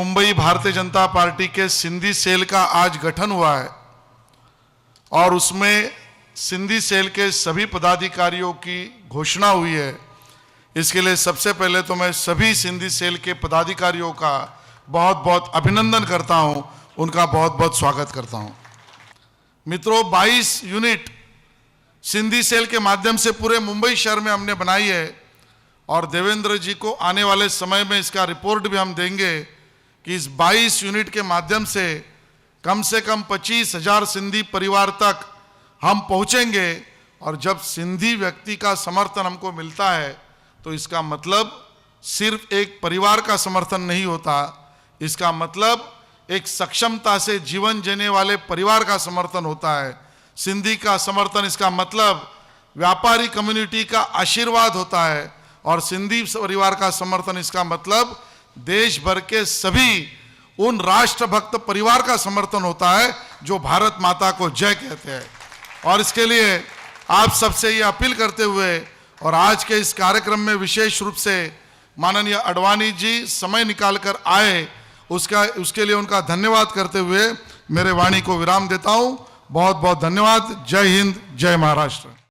Mumbai Bharatiya Janata party के Sindhi cell का आज गठन हुआ है और उसमें सिंधी सेल के सभी पदाधिकारियों की घोषणा हुई है। इसके लिए सबसे पहले तो मैं सभी सिंधी सेल के पदाधिकारियों का बहुत बहुत अभिनंदन करता हूं, उनका बहुत बहुत स्वागत करता हूं। मित्रों, 22 यूनिट सिंधी सेल के माध्यम से पूरे मुंबई शहर में हमने बनाई है और देवेंद्र जी को आने वाले समय में इसका रिपोर्ट भी हम देंगे कि इस 22 यूनिट के माध्यम से कम 25,000 सिंधी परिवार तक हम पहुंचेंगे। और जब सिंधी व्यक्ति का समर्थन हमको मिलता है तो इसका मतलब सिर्फ एक परिवार का समर्थन नहीं होता, इसका मतलब एक सक्षमता से जीवन जीने वाले परिवार का समर्थन होता है। सिंधी का समर्थन, इसका मतलब व्यापारी कम्युनिटी का आशीर्वाद होता है और सिंधी परिवार का समर्थन, इसका मतलब देश भर के सभी उन राष्ट्रभक्त परिवार का समर्थन होता है जो भारत माता को जय कहते हैं। और इसके लिए आप सबसे ये अपील करते हुए और आज के इस कार्यक्रम में विशेष रूप से माननीय आडवाणी जी समय निकालकर आए, उसके लिए उनका धन्यवाद करते हुए मेरे वाणी को विराम देता हूं। बहुत बहुत धन्यवाद। जय हिंद, जय महाराष्ट्र।